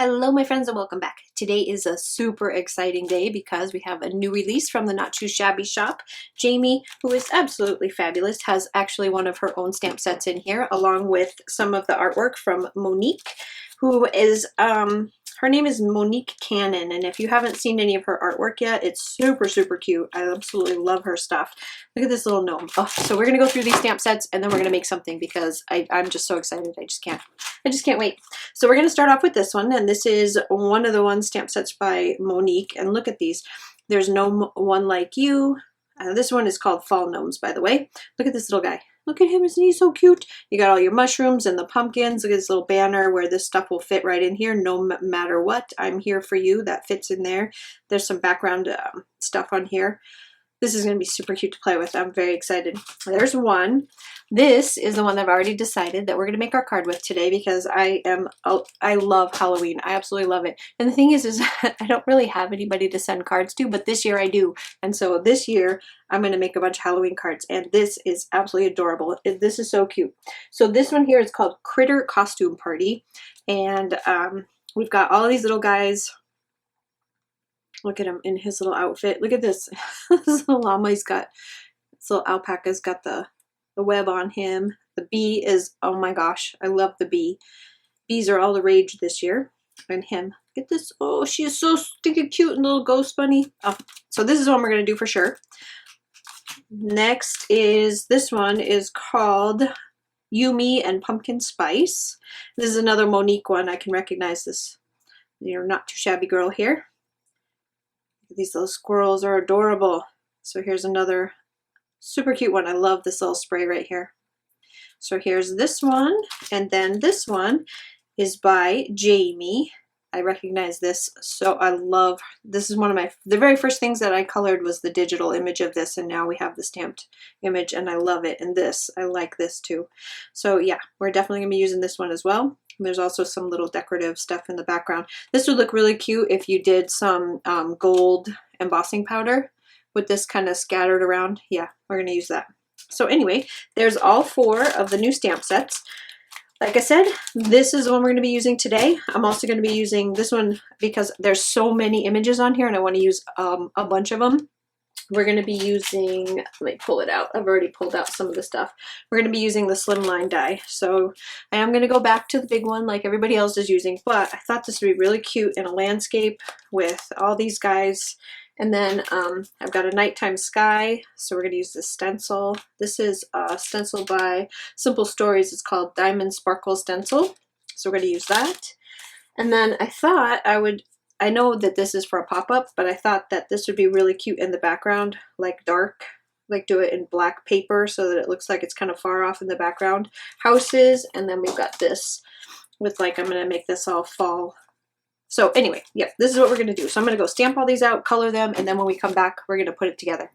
Hello my friends and welcome back. Today is a super exciting day because we have a new release from the Not Too Shabby shop. Jamie, who is absolutely fabulous, has actually one of her own stamp sets in here along with some of the artwork from Monique, who is, her name is Monique Cannon, and if you haven't seen any of her artwork yet, it's super, super cute. I absolutely love her stuff. Look at this little gnome. Oh, so we're going to go through these stamp sets and then we're going to make something because I'm just so excited. I just can't wait. So we're going to start off with this one, and this is one of the one stamp sets by Monique, and look at these. There's no one like you. This one is called Fall Gnomes, by the way. Look at this little guy. Look at him, isn't he so cute? You got all your mushrooms and the pumpkins. Look at this little banner where this stuff will fit right in here. No matter what, I'm here for you. That fits in there. There's some background stuff on here. This is going to be super cute to play with. I'm very excited. There's one. This is the one that I've already decided that we're going to make our card with today because I love Halloween. I absolutely love it. And the thing is I don't really have anybody to send cards to, but this year I do. And so this year I'm going to make a bunch of Halloween cards, and this is absolutely adorable. This is so cute. So this one here is called Critter Costume Party, and we've got all these little guys. Look at him in his little outfit. Look at this. This little llama, this little alpaca's got the web on him. The bee is, oh my gosh, I love the bee. Bees are all the rage this year. And him. Look at this. Oh, she is so stinking cute and little ghost bunny. Oh, so this is what we're going to do for sure. Next is, this one is called Yumi and Pumpkin Spice. This is another Monique one. I can recognize this. You're Not Too Shabby girl here. These little squirrels are adorable. So here's another super cute one. I love this little spray right here. So here's this one, and then this one is by Jamie. I recognize this, so I love, this is one of the very first things that I colored was the digital image of this, and now we have the stamped image, and I love it. And this, I like this too. So yeah, we're definitely gonna be using this one as well. There's also some little decorative stuff in the background. This would look really cute if you did some gold embossing powder with this kind of scattered around. Yeah, we're going to use that. So anyway, there's all 4 of the new stamp sets. Like I said, this is the one we're going to be using today. I'm also going to be using this one because there's so many images on here and I want to use a bunch of them. We're going to be using, let me pull it out. I've already pulled out some of the stuff. We're going to be using the slimline die. So I am going to go back to the big one like everybody else is using, but I thought this would be really cute in a landscape with all these guys. And then I've got a nighttime sky. So we're going to use this stencil. This is a stencil by Simple Stories. It's called Diamond Sparkle Stencil. So we're going to use that. And then I thought I know that this is for a pop-up, but I thought that this would be really cute in the background, like dark, like do it in black paper so that it looks like it's kind of far off in the background. Houses, and then we've got this with like, I'm going to make this all fall. So anyway, yeah, this is what we're going to do. So I'm going to go stamp all these out, color them, and then when we come back, we're going to put it together.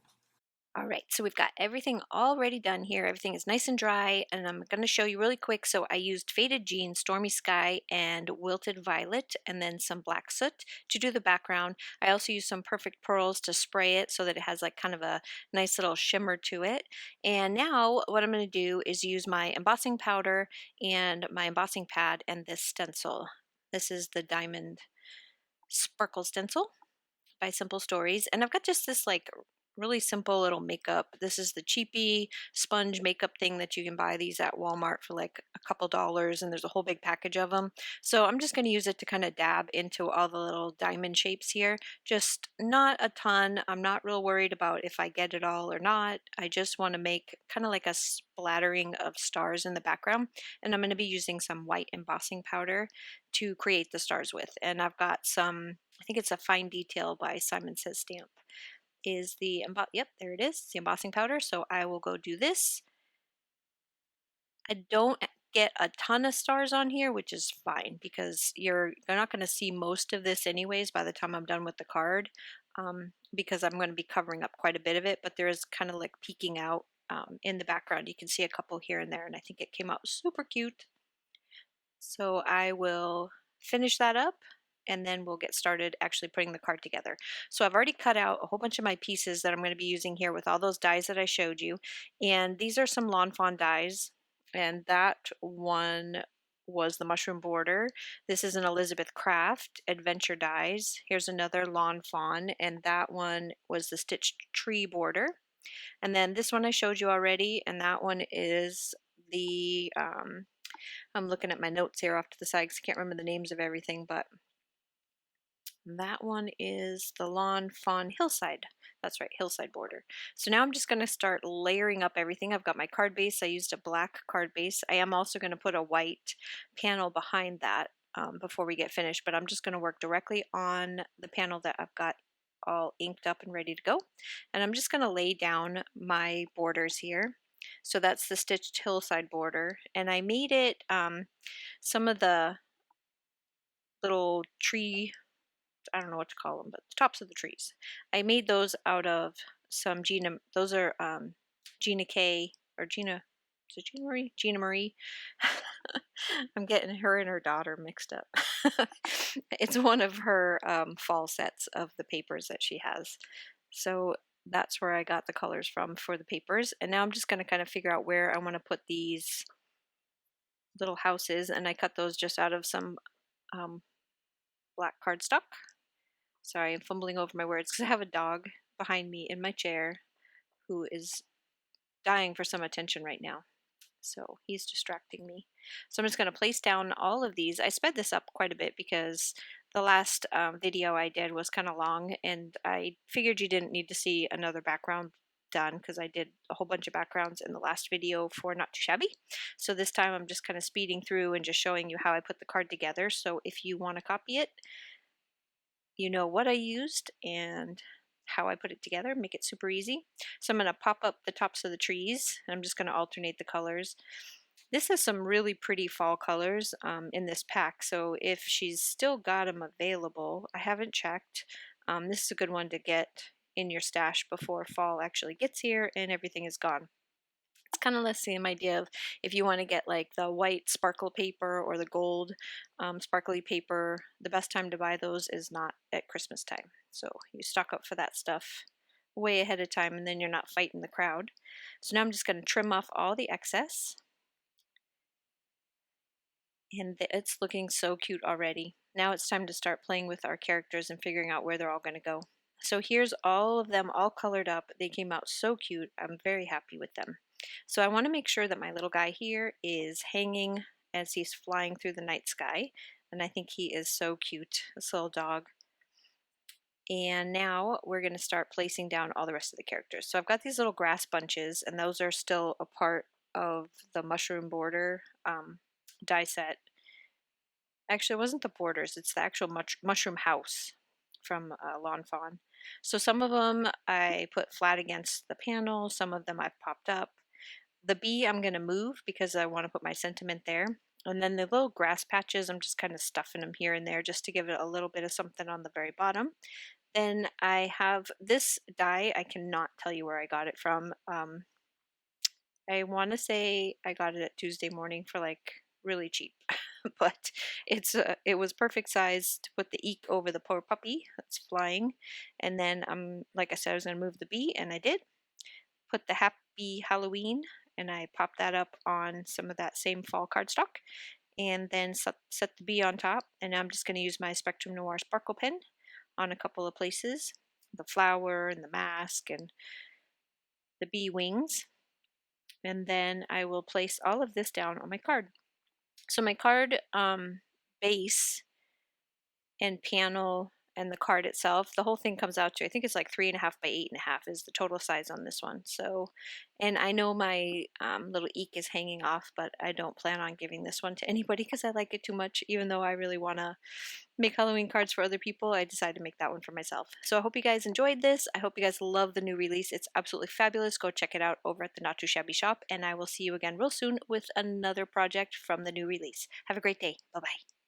All right, so we've got everything already done here. Everything is nice and dry, and I'm going to show you really quick. So I used Faded Jean, Stormy Sky, and Wilted Violet, and then some black soot to do the background. I also used some Perfect Pearls to spray it so that it has like kind of a nice little shimmer to it. And now what I'm going to do is use my embossing powder and my embossing pad and this stencil. This is the Diamond Sparkle Stencil by Simple Stories, and I've got just this like really simple little makeup. This is the cheapy sponge makeup thing that you can buy these at Walmart for like a couple dollars, and there's a whole big package of them. So I'm just going to use it to kind of dab into all the little diamond shapes here. Just not a ton. I'm not real worried about if I get it all or not. I just want to make kind of like a splattering of stars in the background, and I'm going to be using some white embossing powder to create the stars with. And I've got some, I think it's a Fine Detail by Simon Says Stamp is the, yep, there it is, the embossing powder. So I will go do this. I don't get a ton of stars on here, which is fine because you're not going to see most of this anyways by the time I'm done with the card, because I'm going to be covering up quite a bit of it, but there is kind of like peeking out in the background. You can see a couple here and there, and I think it came out super cute. So I will finish that up, and then we'll get started actually putting the card together. So I've already cut out a whole bunch of my pieces that I'm going to be using here with all those dies that I showed you. And these are some Lawn Fawn dies. And that one was the mushroom border. This is an Elizabeth Craft Adventure Dies. Here's another Lawn Fawn, and that one was the stitched tree border. And then this one I showed you already, and that one is the, I'm looking at my notes here off to the side because I can't remember the names of everything, but that one is the Lawn Fawn Hillside. That's right, Hillside border. So now I'm just going to start layering up everything. I've got my card base. I used a black card base. I am also going to put a white panel behind that before we get finished, but I'm just going to work directly on the panel that I've got all inked up and ready to go. And I'm just going to lay down my borders here. So that's the stitched hillside border. And I made it some of the little tree, I don't know what to call them, but the tops of the trees. I made those out of some those are Gina K, or Gina, is it Gina Marie? Gina Marie. I'm getting her and her daughter mixed up. It's one of her fall sets of the papers that she has. So that's where I got the colors from for the papers. And now I'm just going to kind of figure out where I want to put these little houses. And I cut those just out of some black cardstock. Sorry, I'm fumbling over my words because I have a dog behind me in my chair who is dying for some attention right now. So he's distracting me. So I'm just going to place down all of these. I sped this up quite a bit because the last video I did was kind of long, and I figured you didn't need to see another background done because I did a whole bunch of backgrounds in the last video for Not Too Shabby. So this time I'm just kind of speeding through and just showing you how I put the card together. So if you want to copy it, you know what I used and how I put it together, make it super easy. So I'm going to pop up the tops of the trees, and I'm just going to alternate the colors. This has some really pretty fall colors in this pack, so if she's still got them available, I haven't checked. This is a good one to get in your stash before fall actually gets here and everything is gone. It's kind of the same idea of if you want to get like the white sparkle paper or the gold sparkly paper, the best time to buy those is not at Christmas time. So you stock up for that stuff way ahead of time, and then you're not fighting the crowd. So now I'm just going to trim off all the excess. And it's looking so cute already. Now it's time to start playing with our characters and figuring out where they're all going to go. So here's all of them all colored up. They came out so cute. I'm very happy with them. So I want to make sure that my little guy here is hanging as he's flying through the night sky. And I think he is so cute, this little dog. And now we're going to start placing down all the rest of the characters. So I've got these little grass bunches, and those are still a part of the mushroom border die set. Actually, it wasn't the borders, it's the actual mushroom house from Lawn Fawn. So some of them I put flat against the panel, some of them I've popped up. The bee I'm going to move because I want to put my sentiment there. And then the little grass patches, I'm just kind of stuffing them here and there just to give it a little bit of something on the very bottom. Then I have this die. I cannot tell you where I got it from. I want to say I got it at Tuesday Morning for like really cheap, but it was perfect size to put the eek over the poor puppy that's flying. And then like I said, I was going to move the bee, and I did. Put the Happy Halloween, and I popped that up on some of that same fall cardstock, and then set the bee on top. And I'm just going to use my Spectrum Noir Sparkle pen on a couple of places, the flower and the mask and the bee wings. And then I will place all of this down on my card. So my card base and panel and the card itself, the whole thing comes out to, I think it's like 3.5 by 8.5 is the total size on this one. So, and I know my little eek is hanging off, but I don't plan on giving this one to anybody because I like it too much. Even though I really want to make Halloween cards for other people, I decided to make that one for myself. So I hope you guys enjoyed this. I hope you guys love the new release. It's absolutely fabulous. Go check it out over at the Not Too Shabby shop, and I will see you again real soon with another project from the new release. Have a great day. Bye-bye.